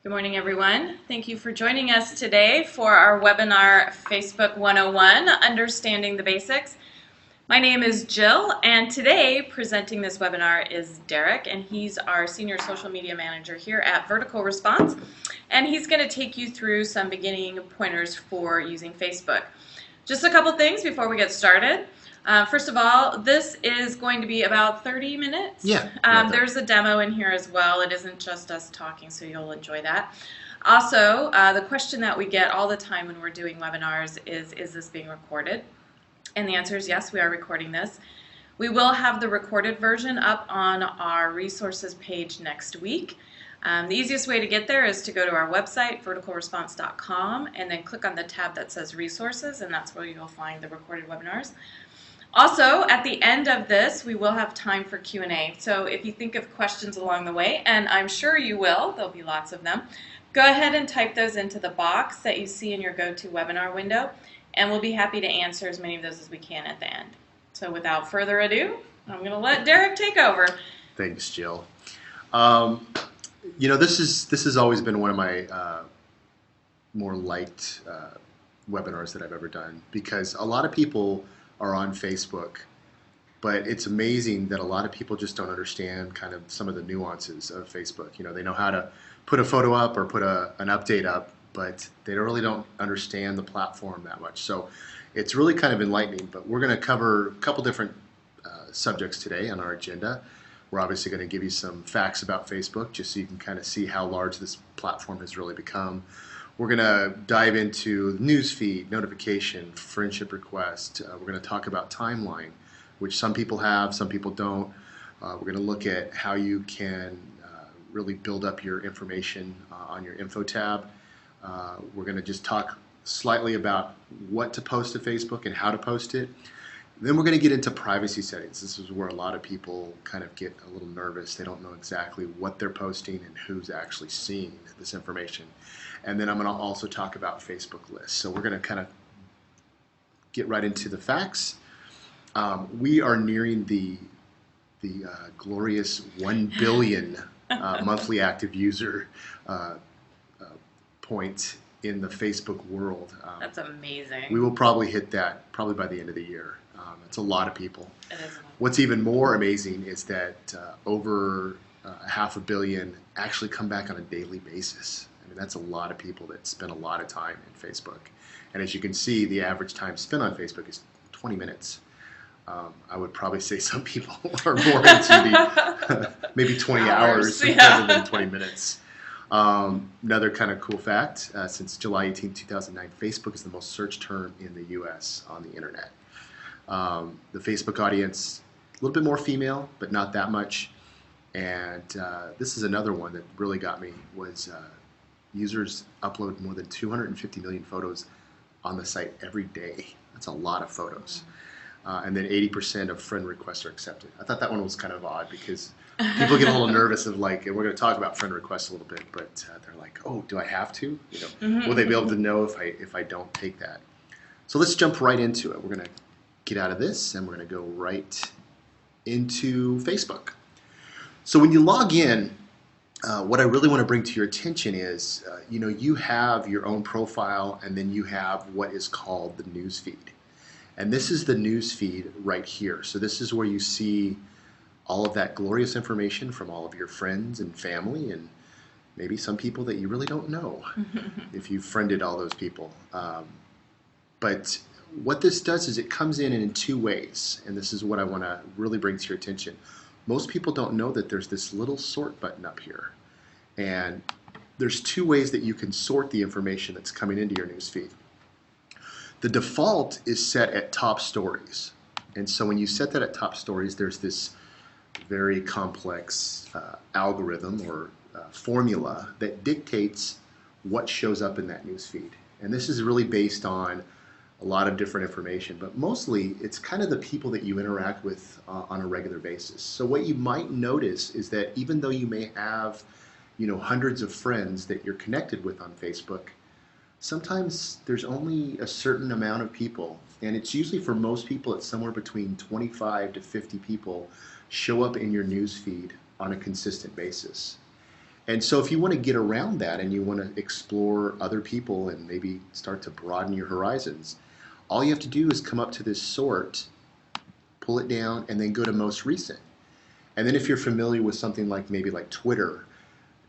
Good morning, everyone. Thank you for joining us today for our webinar, Facebook 101, Understanding the Basics. My name is Jill, and today presenting this webinar is Derek, and he's our Senior Social Media Manager here at Vertical Response, and he's going to take you through some beginning pointers for using Facebook. Just a couple things before we get started. First of all, this is going to be about 30 minutes. Yeah. There's a demo in here as well. It isn't just us talking, so you'll enjoy that. Also, the question that we get all the time when we're doing webinars is this being recorded? And the answer is yes, we are recording this. We will have the recorded version up on our resources page next week. The easiest way to get there is to go to our website, verticalresponse.com, and then click on the tab that says resources, and that's where you'll find the recorded webinars. Also, at the end of this, we will have time for Q&A. So if you think of questions along the way, and I'm sure you will, there'll be lots of them, go ahead and type those into the box that you see in your GoToWebinar window, and we'll be happy to answer as many of those as we can at the end. So without further ado, I'm going to let Derek take over. Thanks, Jill. You know, this has always been one of my more liked webinars that I've ever done, because a lot of people are on Facebook, but it's amazing that a lot of people just don't understand kind of some of the nuances of Facebook. You know, they know how to put a photo up or put an update up, but they really don't understand the platform that much. So it's really kind of enlightening, but we're going to cover a couple different subjects today on our agenda. We're obviously going to give you some facts about Facebook, just so you can kind of see how large this platform has really become. We're going to dive into newsfeed, notification, friendship request. We're going to talk about timeline, which some people have, some people don't. We're going to look at how you can really build up your information on your info tab. We're going to just talk slightly about what to post to Facebook and how to post it. Then we're going to get into privacy settings. This is where a lot of people kind of get a little nervous. They don't know exactly what they're posting and who's actually seeing this information. And then I'm going to also talk about Facebook lists. So we're going to kind of get right into the facts. We are nearing the glorious 1 billion monthly active user point in the Facebook world. That's amazing. We will probably hit that probably by the end of the year. It's a lot of people. It is. What's even more amazing is that over 500 million actually come back on a daily basis. I mean, that's a lot of people that spend a lot of time in Facebook. And as you can see, the average time spent on Facebook is 20 minutes. I would probably say some people are more into the maybe 20 hours rather than 20 minutes. Another kind of cool fact, since July 18, 2009, Facebook is the most searched term in the US on the internet. The Facebook audience, a little bit more female, but not that much. And this is another one that really got me, was users upload more than 250 million photos on the site every day. That's a lot of photos. And then 80% of friend requests are accepted. I thought that one was kind of odd, because people get a little nervous of, like, and we're going to talk about friend requests a little bit, but they're like, oh, do I have to? You know, will they be able to know if I don't take that? So let's jump right into it. We're going to get out of this, and we're going to go right into Facebook. So when you log in, what I really want to bring to your attention is, you know, you have your own profile, and then you have what is called the news feed. And this is the news feed right here. So this is where you see all of that glorious information from all of your friends and family, and maybe some people that you really don't know if you've friended all those people. But what this does is it comes in two ways, and this is what I want to really bring to your attention. Most people don't know that there's this little sort button up here. And there's two ways that you can sort the information that's coming into your news feed. The default is set at top stories. And so when you set that at top stories, there's this very complex algorithm or formula that dictates what shows up in that news feed. And this is really based on a lot of different information, but mostly it's kind of the people that you interact with on a regular basis. So what you might notice is that even though you may have, you know, hundreds of friends that you're connected with on Facebook, sometimes there's only a certain amount of people, and it's usually, for most people, it's somewhere between 25 to 50 people show up in your news feed on a consistent basis. And so if you want to get around that and you want to explore other people and maybe start to broaden your horizons, all you have to do is come up to this sort, pull it down, and then go to most recent. And then if you're familiar with something like maybe like Twitter,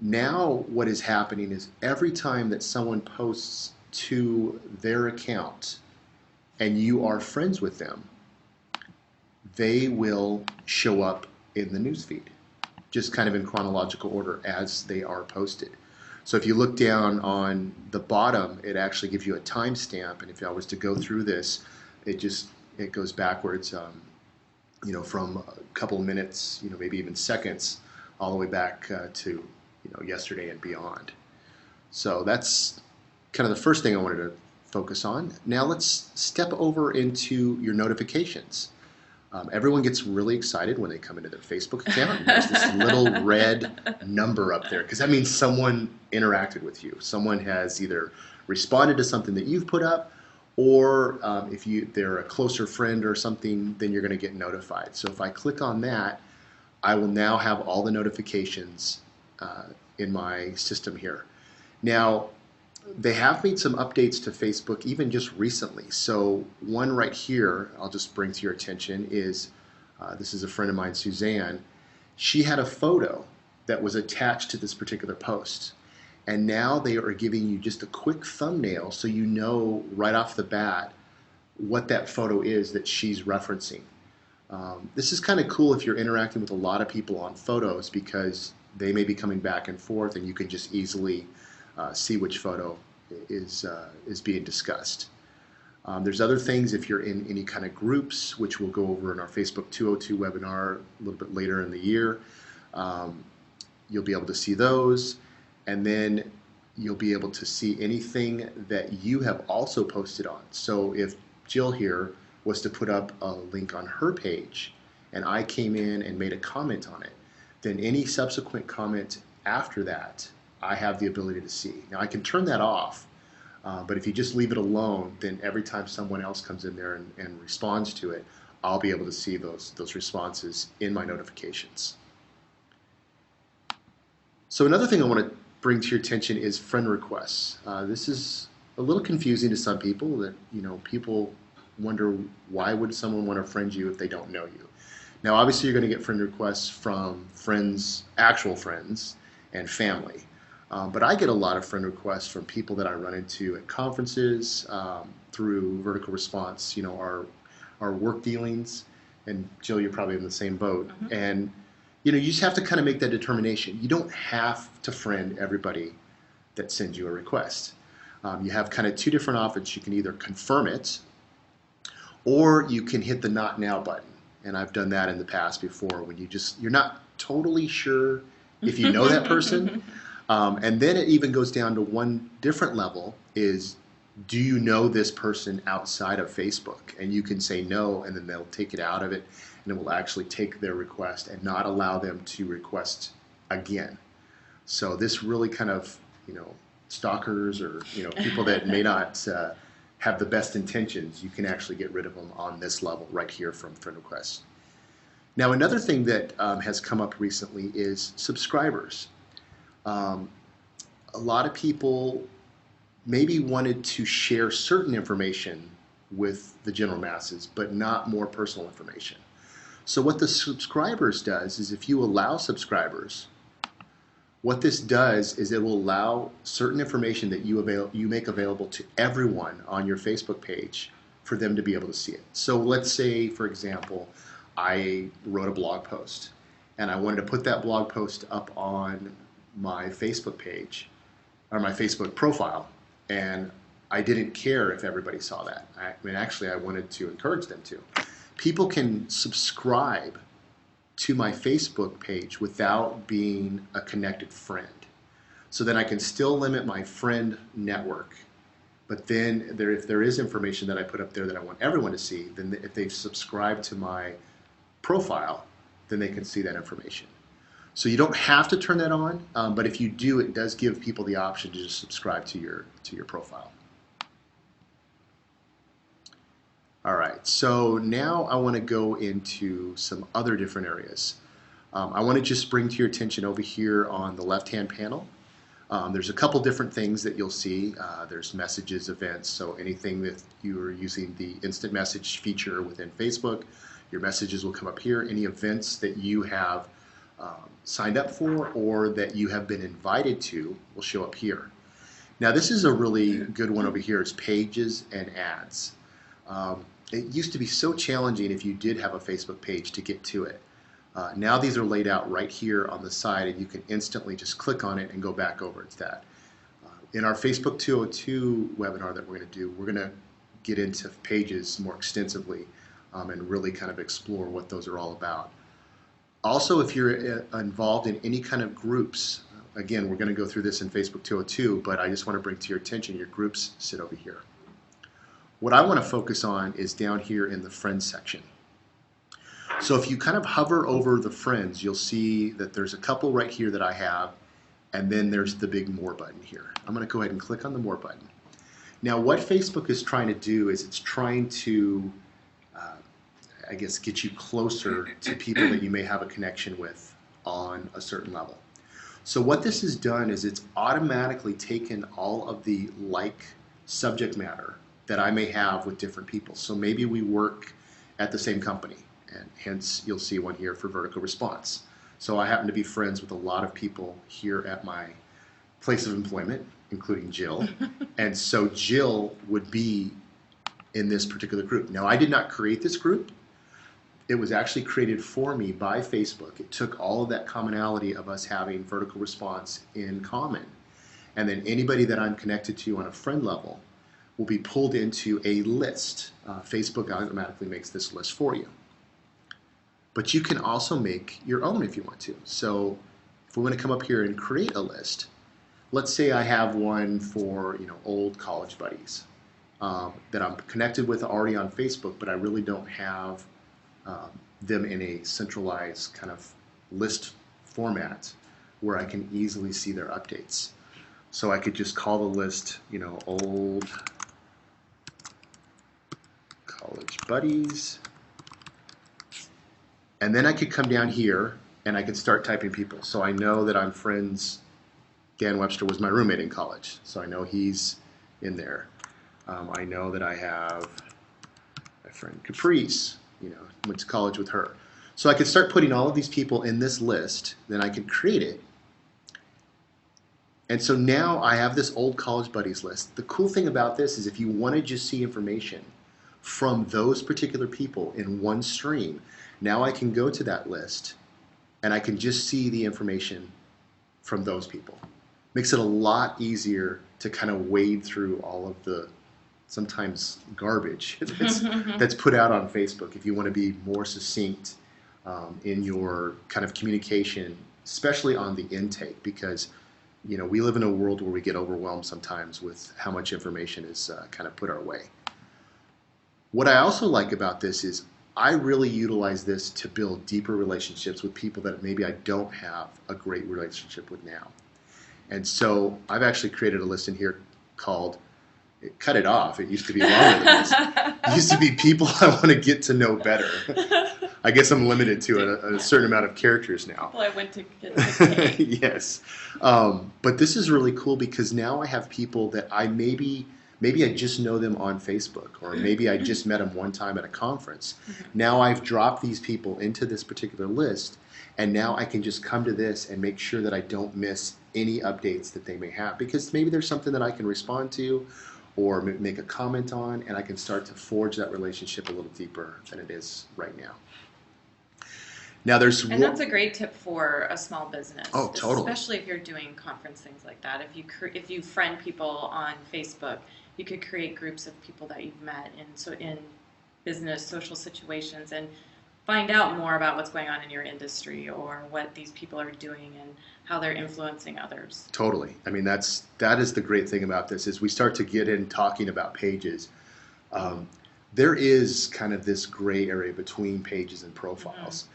now what is happening is every time that someone posts to their account and you are friends with them, they will show up in the newsfeed, just kind of in chronological order as they are posted. So if you look down on the bottom, it actually gives you a timestamp, and if I was to go through this, it goes backwards, from a couple of minutes, maybe even seconds, all the way back to yesterday and beyond. So that's kind of the first thing I wanted to focus on. Now let's step over into your notifications. Everyone gets really excited when they come into their Facebook account and there's this little red number up there, because that means someone interacted with you. Someone has either responded to something that you've put up, or if they're a closer friend or something, then you're going to get notified. So if I click on that, I will now have all the notifications in my system here. Now, they have made some updates to Facebook even just recently. So one right here, I'll just bring to your attention, is this is a friend of mine, Suzanne. She had a photo that was attached to this particular post. And now they are giving you just a quick thumbnail so you know right off the bat what that photo is that she's referencing. This is kind of cool if you're interacting with a lot of people on photos, because they may be coming back and forth and you can just easily see which photo is being discussed. There's other things if you're in any kind of groups, which we'll go over in our Facebook 202 webinar a little bit later in the year. You'll be able to see those, and then you'll be able to see anything that you have also posted on. So if Jill here was to put up a link on her page and I came in and made a comment on it, then any subsequent comment after that I have the ability to see. Now I can turn that off, but if you just leave it alone, then every time someone else comes in there and responds to it, I'll be able to see those responses in my notifications. So another thing I want to bring to your attention is friend requests. This is a little confusing to some people, that people wonder, why would someone want to friend you if they don't know you? Now obviously you're going to get friend requests from friends, actual friends, and family. But I get a lot of friend requests from people that I run into at conferences, through Vertical Response, our work dealings. And Jill, you're probably in the same boat. Mm-hmm. And you just have to kind of make that determination. You don't have to friend everybody that sends you a request. You have kind of two different options. You can either confirm it, or you can hit the not now button. And I've done that in the past before, when you're not totally sure if you know that person. And then it even goes down to one different level, is, do you know this person outside of Facebook? And you can say no, and then they'll take it out of it, and it will actually take their request and not allow them to request again. So this really kind of, stalkers or, people that may not have the best intentions, you can actually get rid of them on this level right here from friend requests. Now another thing that has come up recently is subscribers. A lot of people maybe wanted to share certain information with the general masses, but not more personal information. So what the subscribers does is, if you allow subscribers, what this does is it will allow certain information that you make available to everyone on your Facebook page for them to be able to see it. So let's say, for example, I wrote a blog post and I wanted to put that blog post up on my Facebook page, or my Facebook profile, and I didn't care if everybody saw that. Actually, I wanted to encourage them to. People can subscribe to my Facebook page without being a connected friend. So then I can still limit my friend network. But then if there is information that I put up there that I want everyone to see, then if they've subscribed to my profile, then they can see that information. So you don't have to turn that on, but if you do, it does give people the option to just subscribe to your profile. All right, so now I want to go into some other different areas. I want to just bring to your attention over here on the left-hand panel. There's a couple different things that you'll see. There's messages, events, so anything that you are using the instant message feature within Facebook, your messages will come up here. Any events that you have signed up for or that you have been invited to will show up here. Now this is a really good one over here. It's pages and ads. It used to be so challenging if you did have a Facebook page to get to it. Now these are laid out right here on the side, and you can instantly just click on it and go back over to that. In our Facebook 202 webinar that we're going to do, we're going to get into pages more extensively and really kind of explore what those are all about. Also, if you're involved in any kind of groups, again, we're going to go through this in Facebook 202, but I just want to bring to your attention your groups sit over here. What I want to focus on is down here in the Friends section. So if you kind of hover over the Friends, you'll see that there's a couple right here that I have, and then there's the big More button here. I'm going to go ahead and click on the More button. Now what Facebook is trying to do is it's trying to, I guess, get you closer to people that you may have a connection with on a certain level. So what this has done is it's automatically taken all of the like subject matter that I may have with different people. So maybe we work at the same company, and hence you'll see one here for vertical response. So I happen to be friends with a lot of people here at my place of employment, including Jill. And so Jill would be in this particular group. Now I did not create this group. It was actually created for me by Facebook. It took all of that commonality of us having vertical response in common. And then anybody that I'm connected to on a friend level will be pulled into a list. Facebook automatically makes this list for you. But you can also make your own if you want to. So if we want to come up here and create a list, let's say I have one for old college buddies that I'm connected with already on Facebook, but I really don't have them in a centralized kind of list format where I can easily see their updates. So I could just call the list, old college buddies. And then I could come down here and I could start typing people. So I know that I'm friends. Dan Webster was my roommate in college, so I know he's in there. I know that I have my friend Caprice, went to college with her. So I could start putting all of these people in this list, then I could create it. And so now I have this old college buddies list. The cool thing about this is if you want to just see information from those particular people in one stream, now I can go to that list and I can just see the information from those people. Makes it a lot easier to kind of wade through all of the sometimes garbage that's put out on Facebook if you want to be more succinct in your kind of communication, especially on the intake, because we live in a world where we get overwhelmed sometimes with how much information is kind of put our way. What I also like about this is I really utilize this to build deeper relationships with people that maybe I don't have a great relationship with now. And so I've actually created a list in here called, cut it off, it used to be longer than this. It used to be people I want to get to know better. I guess I'm limited to a certain amount of characters now. Well, I went to get to Yes. But this is really cool because now I have people that I maybe I just know them on Facebook, or maybe I just met them one time at a conference. Now I've dropped these people into this particular list, and now I can just come to this and make sure that I don't miss any updates that they may have, because maybe there's something that I can respond to or make a comment on, and I can start to forge that relationship a little deeper than it is right now. Now and that's a great tip for a small business. Oh, totally. Especially if you're doing conference things like that. If you friend people on Facebook, you could create groups of people that you've met in business, social situations, and find out more about what's going on in your industry or what these people are doing and how they're influencing others. Totally. I mean, that is the great thing about this is we start to get in talking about pages. There is kind of this gray area between pages and profiles.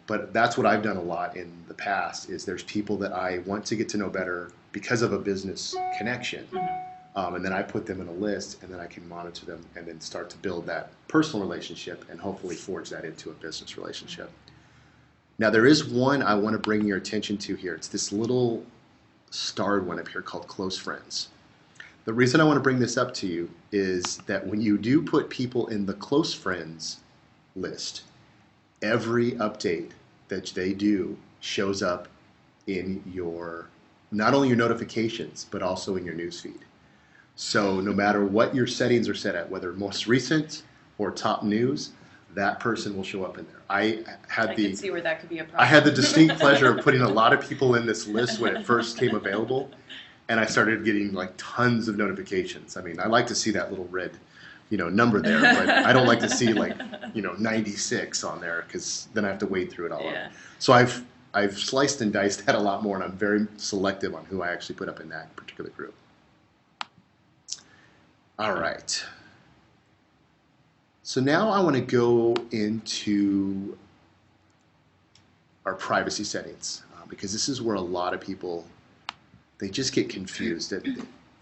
But that's what I've done a lot in the past is there's people that I want to get to know better because of a business connection. And then I put them in a list, and then I can monitor them and then start to build that personal relationship and hopefully forge that into a business relationship. Now there is one I want to bring your attention to here. It's this little starred one up here called Close Friends. The reason I want to bring this up to you is that when you do put people in the Close Friends list, every update that they do shows up in your, not only your notifications, but also in your newsfeed. So no matter what your settings are set at, whether most recent or top news, that person will show up in there. I can see where that could be a problem. I had the distinct pleasure of putting a lot of people in this list when it first came available, and I started getting like tons of notifications. I mean, I like to see that little red, number there, but I don't like to see 96 on there, because then I have to wade through it all. Yeah. So I've sliced and diced that a lot more, and I'm very selective on who I actually put up in that particular group. All right. So now I want to go into our privacy settings, because this is where a lot of people, they just get confused.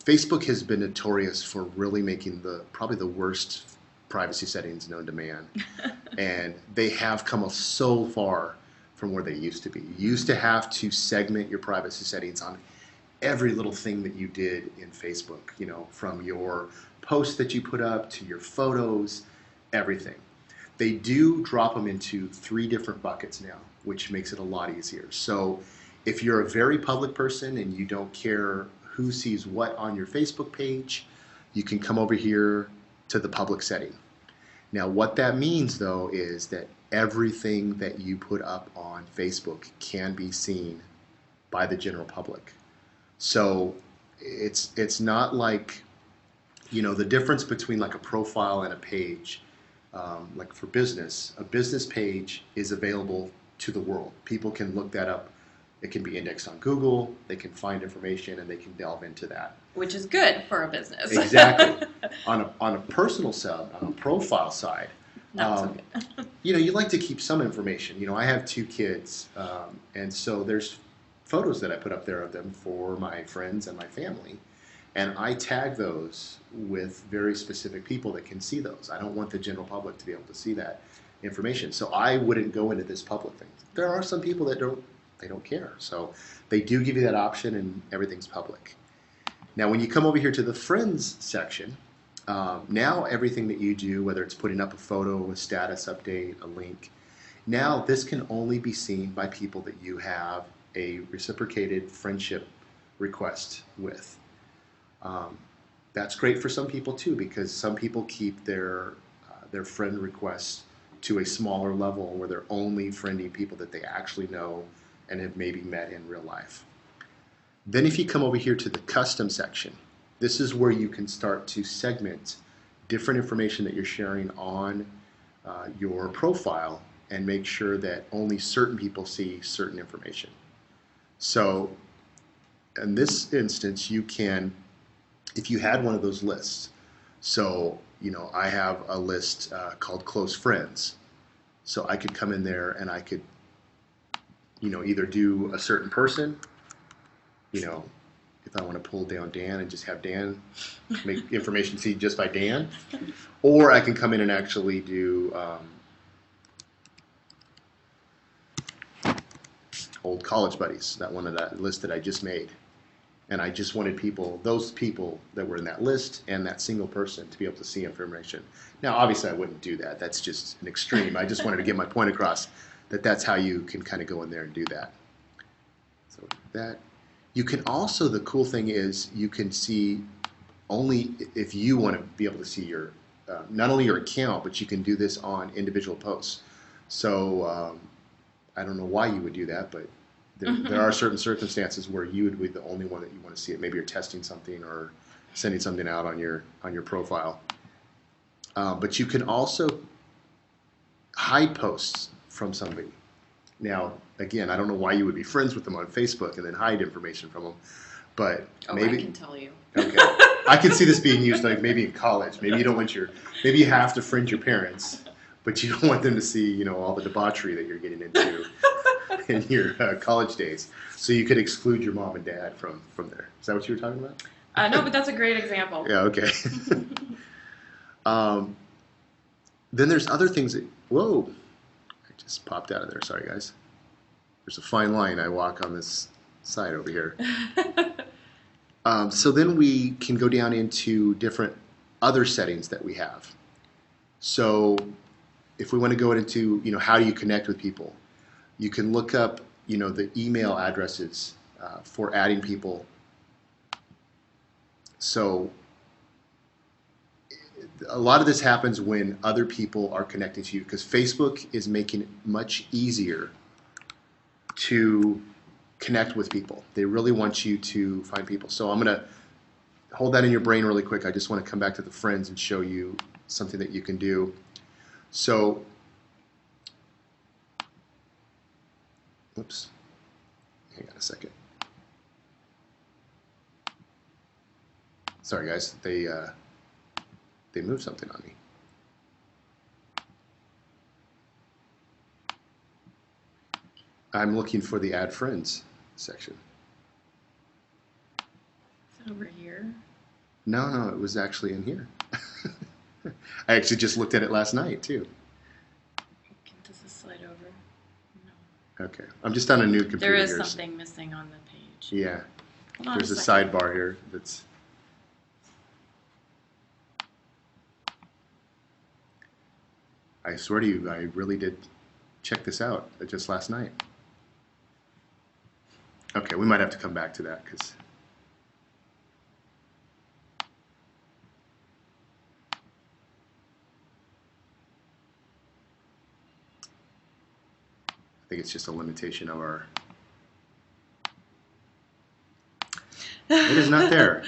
Facebook has been notorious for really making probably the worst privacy settings known to man. And they have come so far from where they used to be. You used to have to segment your privacy settings on every little thing that you did in Facebook, from your posts that you put up to your photos, everything. They do drop them into 3 different buckets now, which makes it a lot easier. So if you're a very public person and you don't care who sees what on your Facebook page, you can come over here to the public setting. Now what that means though is that everything that you put up on Facebook can be seen by the general public. So it's not like, the difference between like a profile and a page. Like for business, a business page is available to the world. People can look that up. It can be indexed on Google. They can find information and they can delve into that. Which is good for a business. Exactly. On a personal side, on a profile side, not so good. You like to keep some information. I have 2 kids, and so there's photos that I put up there of them for my friends and my family. And I tag those with very specific people that can see those. I don't want the general public to be able to see that information. So I wouldn't go into this public thing. There are some people that don't care. So they do give you that option and everything's public. Now when you come over here to the friends section, now everything that you do, whether it's putting up a photo, a status update, a link, now this can only be seen by people that you have a reciprocated friendship request with. That's great for some people too, because some people keep their friend requests to a smaller level where they're only friending people that they actually know and have maybe met in real life. Then if you come over here to the custom section, this is where you can start to segment different information that you're sharing on your profile and make sure that only certain people see certain information. So in this instance, you can, if you had one of those lists, so I have a list called Close Friends, so I could come in there and I could either do a certain person, if I want to pull down Dan and just have Dan make information feed just by Dan, or I can come in and actually do old college buddies, that one of that list that I just made. And I just wanted those people that were in that list and that single person to be able to see information. Now, obviously, I wouldn't do that. That's just an extreme. I just wanted to get my point across that that's how you can kind of go in there and do that. So that you can also, the cool thing is you can see only if you want to be able to see your, not only your account, but you can do this on individual posts. So I don't know why you would do that, but there are certain circumstances where you would be the only one that you want to see it. Maybe you're testing something or sending something out on your profile. But you can also hide posts from somebody. Now, again, I don't know why you would be friends with them on Facebook and then hide information from them, but maybe I can tell you. Okay, I can see this being used like maybe in college. Maybe you don't want maybe you have to friend your parents, but you don't want them to see all the debauchery that you're getting into in your college days. So you could exclude your mom and dad from there. Is that what you were talking about? No, but that's a great example. Yeah, okay. Then there's other things that, whoa, I just popped out of there. Sorry, guys. there's a fine line I walk on this side over here. So then we can go down into different other settings that we have. So if we want to go into, how do you connect with people? You can look up, the email addresses for adding people. So a lot of this happens when other people are connecting to you, because Facebook is making it much easier to connect with people. They really want you to find people. So I'm going to hold that in your brain really quick. I just want to come back to the friends and show you something that you can do. So, oops, hang on a second. Sorry guys, they moved something on me. I'm looking for the add friends section. Is it over here? No, it was actually in here. I actually just looked at it last night too. Does this slide over? No. Okay, I'm just on a new computer. There is here. something missing on the page. Yeah, Hold on there's a second. sidebar here that's. I swear to you, I really did check this out just last night. Okay, we might have to come back to that because. I think it's just a limitation of our. It is not there.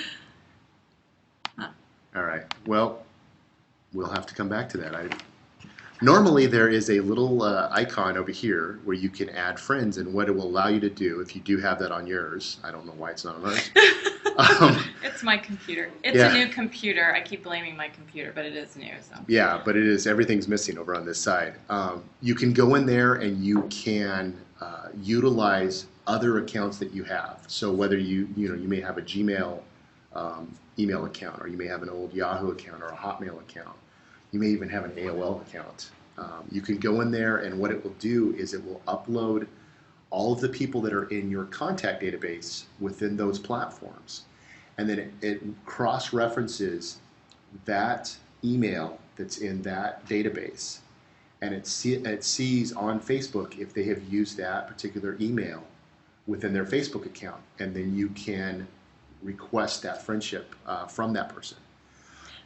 Huh. All right. Well, we'll have to come back to that. Normally, there is a little icon over here where you can add friends, and what it will allow you to do, if you do have that on yours, I don't know why it's not on ours. It's my computer. It's yeah. a new computer. I keep blaming my computer, but it is new. So. Yeah, but it is, everything's missing over on this side. You can go in there and you can utilize other accounts that you have. So whether you may have a Gmail email account, or you may have an old Yahoo account or a Hotmail account. You may even have an AOL account. You can go in there, and what it will do is it will upload all of the people that are in your contact database within those platforms. And then it cross-references that email that's in that database. And it sees on Facebook if they have used that particular email within their Facebook account. And then you can request that friendship from that person.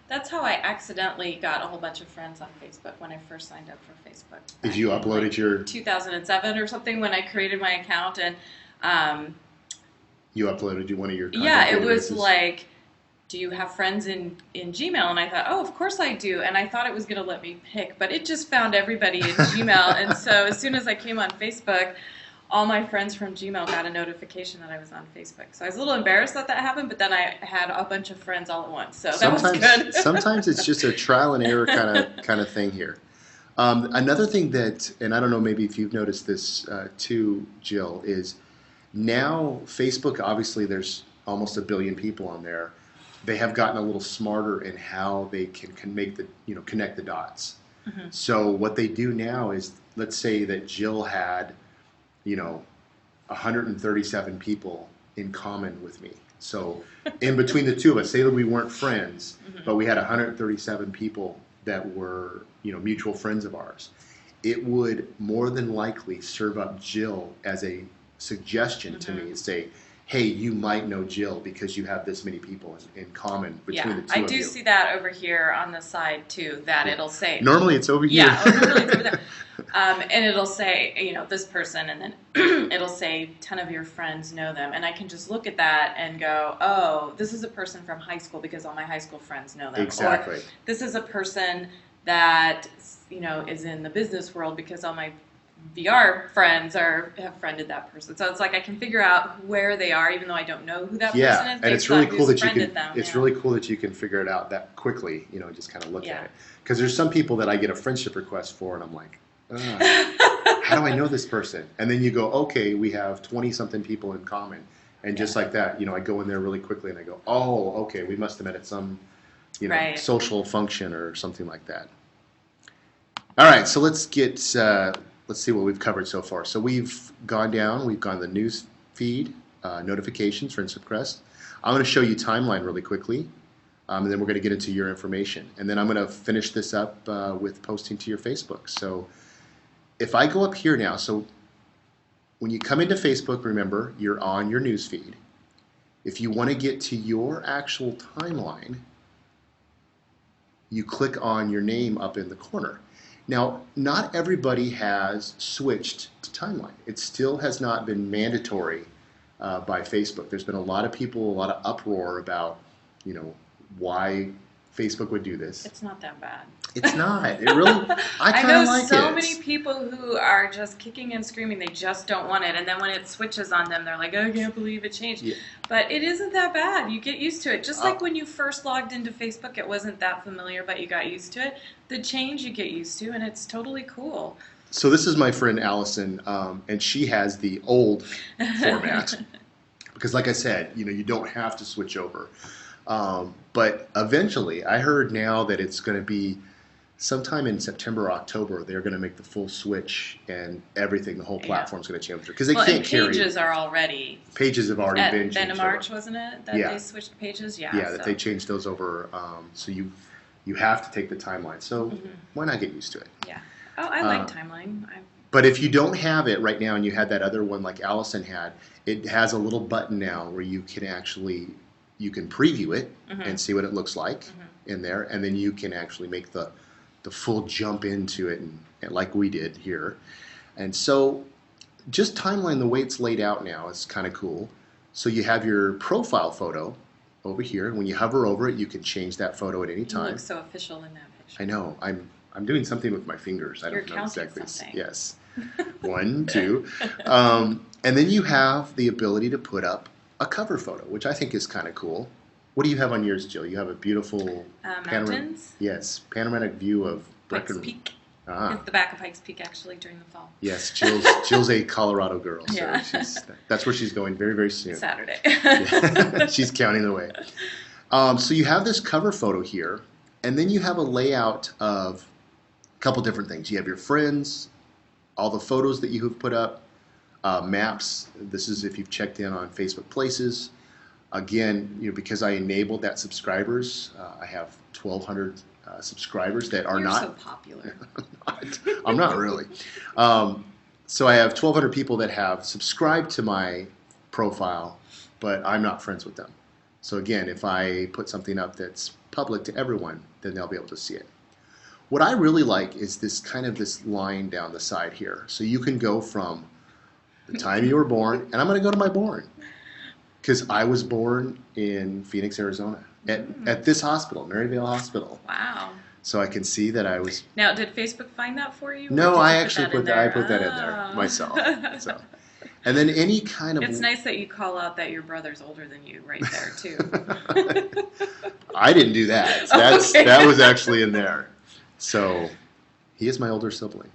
That's how I accidentally got a whole bunch of friends on Facebook when I first signed up for Facebook. Did you uploaded your 2007 or something when I created my account, and you uploaded one of your yeah, it databases? was like, do you have friends in Gmail? And I thought, oh, of course I do. And I thought it was going to let me pick, but it just found everybody in Gmail. And so as soon as I came on Facebook, all my friends from Gmail got a notification that I was on Facebook. So I was a little embarrassed that happened, but then I had a bunch of friends all at once. So that was good. Sometimes it's just a trial and error kind of thing here. Another thing that, and I don't know, maybe if you've noticed this too, Jill, is now Facebook, obviously there's almost 1 billion people on there. They have gotten a little smarter in how they can make the, connect the dots. Mm-hmm. So what they do now is, let's say that Jill had 137 people in common with me. So in between the two of us, say that we weren't friends, mm-hmm. but we had 137 people that were, mutual friends of ours. It would more than likely serve up Jill as a suggestion mm-hmm. to me and say, hey, you might know Jill because you have this many people in common between the two of you. I do see that over here on the side too, that it'll say. Normally it's over here. Yeah, normally it's over there. And it'll say, this person, and then it'll say 10 of your friends know them. And I can just look at that and go, oh, this is a person from high school because all my high school friends know them. Exactly. Or this is a person that, is in the business world because all my VR friends have friended that person. So it's like I can figure out where they are even though I don't know who that person is. Yeah, and it's really cool that you can. Them, it's really cool that you can figure it out that quickly. Just kind of look at it. Because there's some people that I get a friendship request for, and I'm like, how do I know this person? And then you go, okay, we have 20-something people in common, and just like that, I go in there really quickly and I go, oh, okay, we must have met at some, social function or something like that. All right, so let's get let's see what we've covered so far. So we've gone the news feed, notifications for Instant Crest. I'm going to show you timeline really quickly, and then we're going to get into your information. And then I'm going to finish this up with posting to your Facebook. So if I go up here now, so when you come into Facebook, remember, you're on your news feed. If you want to get to your actual timeline, you click on your name up in the corner. Now, not everybody has switched to timeline. It still has not been mandatory by Facebook. There's been a lot of people, a lot of uproar about, why Facebook would do this. It's not that bad. It's not. It really, I kind of like it. I know so many people who are just kicking and screaming. They just don't want it. And then when it switches on them, they're like, oh, I can't believe it changed. Yeah. But it isn't that bad. You get used to it. Just like when you first logged into Facebook, it wasn't that familiar, but you got used to it. The change you get used to, and it's totally cool. So this is my friend Allison, and she has the old format. Because like I said, you don't have to switch over. But eventually, I heard now that it's going to be sometime in September or October, they're going to make the full switch and everything, the whole platform's going to change. Because they can't carry. Pages are already. Pages have already been changed. In March, wasn't it? That they switched pages? Yeah. Yeah, that they changed those over. So you have to take the timeline. So why not get used to it? Yeah. Oh, I like timeline. But if you don't have it right now and you had that other one like Allison had, it has a little button now where you can actually, you can preview it and see what it looks like in there. And then you can actually make the full jump into it and like we did here. And so just timeline, the way it's laid out now is kind of cool. So you have your profile photo over here. When you hover over it, you can change that photo at any time. You look so official in that picture. I know. I'm doing something with my fingers. I don't know exactly. Yes. 1, 2. And then you have the ability to put up a cover photo, which I think is kind of cool. What do you have on yours, Jill? You have a beautiful mountains. Yes, panoramic view of Pikes Peak. It's the back of Pikes Peak actually during the fall. Yes, Jill's a Colorado girl, so yeah. That's where she's going very, very soon. Saturday. She's counting the way. So you have this cover photo here, and then you have a layout of a couple different things. You have your friends, all the photos that you have put up, maps. This is if you've checked in on Facebook Places. Again, because I enabled that subscribers, I have 1,200 subscribers that are not. You're so popular. I'm not really. So I have 1,200 people that have subscribed to my profile, but I'm not friends with them. So again, if I put something up that's public to everyone, then they'll be able to see it. What I really like is this line down the side here. So you can go from the time you were born, and I'm going to go to my born. Because I was born in Phoenix, Arizona, at this hospital, Maryvale Hospital. Wow. So I can see that I was. Now, did Facebook find that for you? No, I actually put that in there myself. So, and then any kind of. It's nice that you call out that your brother's older than you right there too. I didn't do that. That was actually in there. So, he is my older sibling.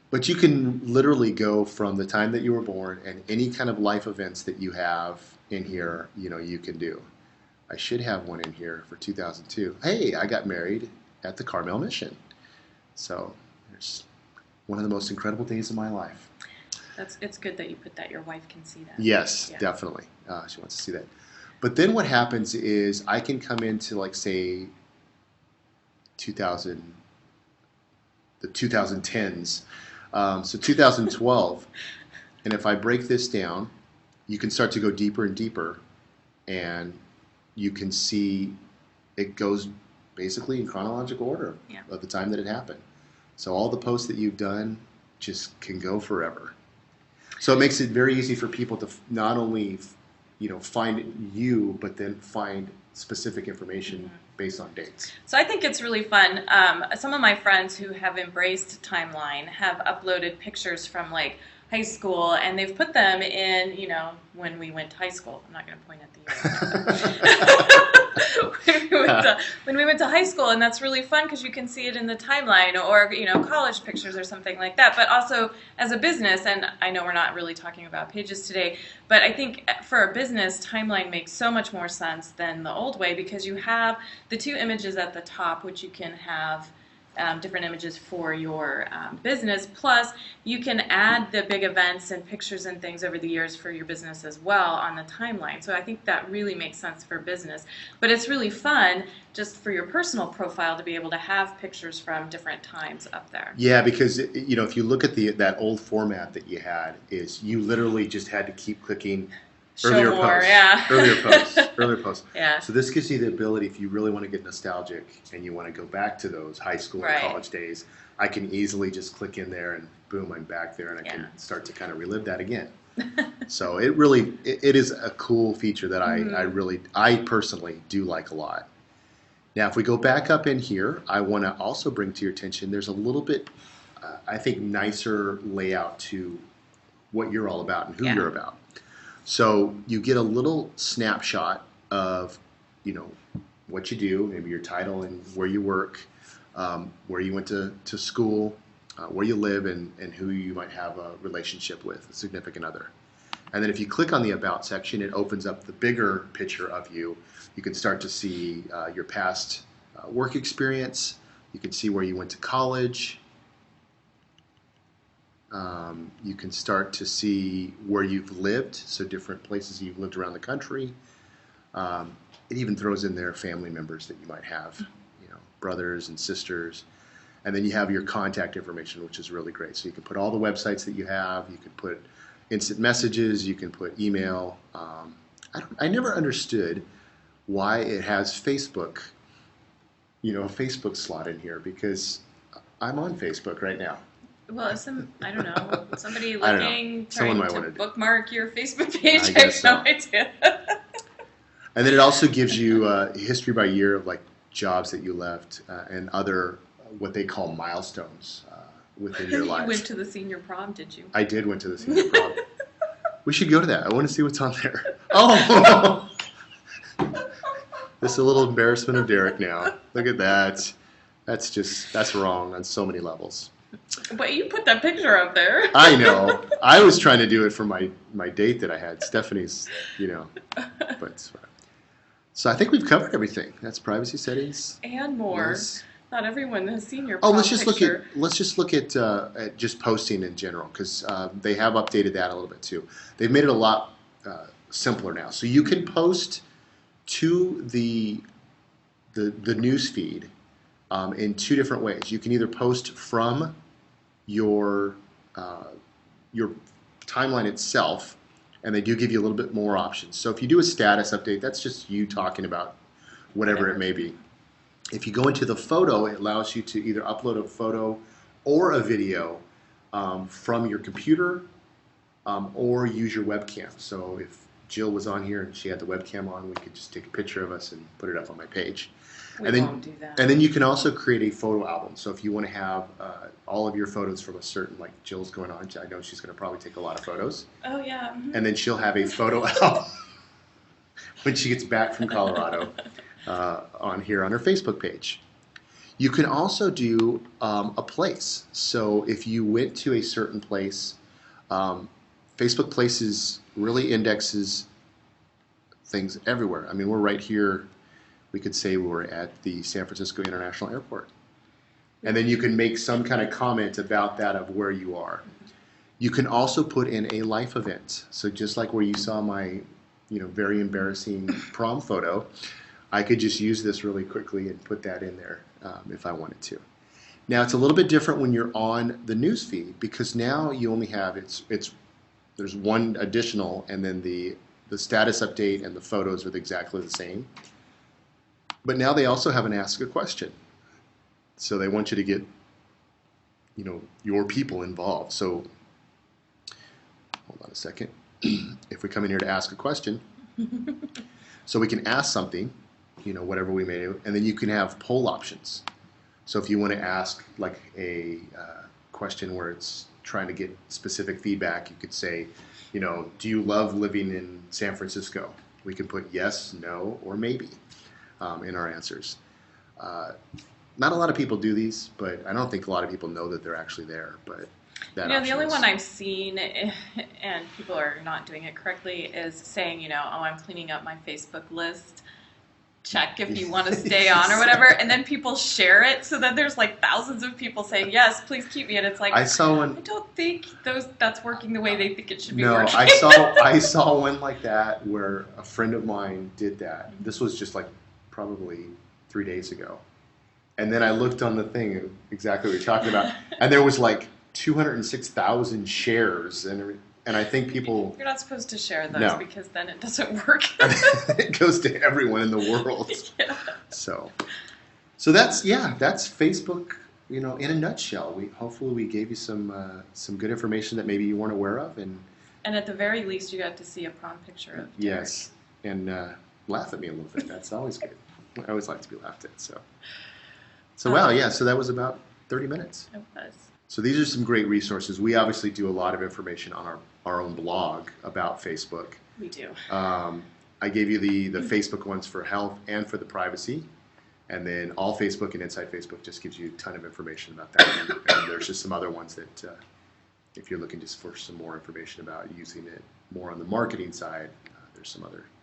But you can literally go from the time that you were born and any kind of life events that you have in here, you can do. I should have one in here for 2002. Hey, I got married at the Carmel Mission. So it's one of the most incredible days of my life. It's good that you put that. Your wife can see that. Yes, yeah. Definitely. She wants to see that. But then what happens is I can come into say the 2010s. So 2012, and if I break this down, you can start to go deeper and deeper, and you can see it goes basically in chronological order of the time that it happened. So all the posts that you've done just can go forever. So it makes it very easy for people to not only find you, but then find specific information based on dates. So I think it's really fun. Some of my friends who have embraced timeline have uploaded pictures from high school, and they've put them in, when we went to high school. I'm not going to point at the year. when we went to high school, and that's really fun because you can see it in the timeline, or college pictures or something like that. But also as a business, and I know we're not really talking about pages today, but I think for a business, timeline makes so much more sense than the old way because you have the two images at the top, which you can have different images for your business. Plus, you can add the big events and pictures and things over the years for your business as well on the timeline. So I think that really makes sense for business. But it's really fun just for your personal profile to be able to have pictures from different times up there. Yeah, because if you look at that old format that you had, is you literally just had to keep clicking earlier posts, earlier posts. Yeah. So this gives you the ability, if you really want to get nostalgic and you want to go back to those high school and college days, I can easily just click in there and boom, I'm back there, and I can start to kind of relive that again. So it is a cool feature that I personally do like a lot. Now, if we go back up in here, I want to also bring to your attention, there's a little bit, I think, nicer layout to what you're all about and who you're about. So you get a little snapshot of, what you do, maybe your title and where you work, where you went to school, where you live, and who you might have a relationship with, a significant other. And then if you click on the About section, it opens up the bigger picture of you. You can start to see your past work experience. You can see where you went to college. You can start to see where you've lived, so different places you've lived around the country. It even throws in there family members that you might have, brothers and sisters. And then you have your contact information, which is really great. So you can put all the websites that you have. You can put instant messages. You can put email. I never understood why it has Facebook, a Facebook slot in here, because I'm on Facebook right now. Well, I don't know, somebody trying to bookmark your Facebook page. I guess have no idea. And then it also gives you history by year of jobs that you left and other what they call milestones within your life. You went to the senior prom, did you? I did went to the senior prom. We should go to that. I want to see what's on there. Oh! This is a little embarrassment of Derek now. Look at that. That's wrong on so many levels. But you put that picture up there. I know. I was trying to do it for my date that I had. Stephanie's, but so I think we've covered everything. That's privacy settings and more. Yes. Not everyone has seen your prom let's just look at just posting in general, because they have updated that a little bit too. They've made it a lot simpler now. So you can post to the news feed in two different ways. You can either post from your timeline itself, and they do give you a little bit more options. So if you do a status update, that's just you talking about whatever it may be. If you go into the photo, it allows you to either upload a photo or a video from your computer or use your webcam. So if Jill was on here and she had the webcam on, we could just take a picture of us and put it up on my page. We won't do that. And then you can also create a photo album. So if you want to have all of your photos from a certain, like Jill's going on, I know she's going to probably take a lot of photos. Oh, yeah. Mm-hmm. And then she'll have a photo album when she gets back from Colorado on her Facebook page. You can also do a place. So if you went to a certain place, Facebook Places really indexes things everywhere. I mean, we're right here. We could say we're at the San Francisco International Airport. And then you can make some kind of comment about that of where you are. You can also put in a life event. So just like where you saw my, very embarrassing prom photo, I could just use this really quickly and put that in there if I wanted to. Now it's a little bit different when you're on the news feed, because now you only have there's one additional, and then the status update and the photos are exactly the same. But now they also have an ask a question. So they want you to get, your people involved. So hold on a second. If we come in here to ask a question, so we can ask something, whatever we may do, and then you can have poll options. So if you want to ask like a question where it's trying to get specific feedback, you could say, do you love living in San Francisco? We can put yes, no, or maybe in our answers. Not a lot of people do these, but I don't think a lot of people know that they're actually there. But the only one I've seen, and people are not doing it correctly, is saying, I'm cleaning up my Facebook list. check if you want to stay on or whatever, and then people share it, so then there's like thousands of people saying, yes, please keep me, and it's like, I saw one. I don't think that's working the way they think it should be No, working. I saw one like that where a friend of mine did that. This was just like probably 3 days ago. And then I looked on the thing, exactly what you're talking about, and there was like 206,000 shares, and I think people. You're not supposed to share those No. because then it doesn't work. It goes to everyone in the world. Yeah. So that's Facebook. In a nutshell. Hopefully we gave you some good information that maybe you weren't aware of, and at the very least, you got to see a prom picture of Derek. yes, and laugh at me a little bit. That's always good. I always like to be laughed at. So wow, yeah. So that was about 30 minutes. It was. So these are some great resources. We obviously do a lot of information on our own blog about Facebook. We do. I gave you the Facebook ones for health and for the privacy. And then All Facebook and Inside Facebook just gives you a ton of information about that. And there's just some other ones that if you're looking just for some more information about using it more on the marketing side, there's some other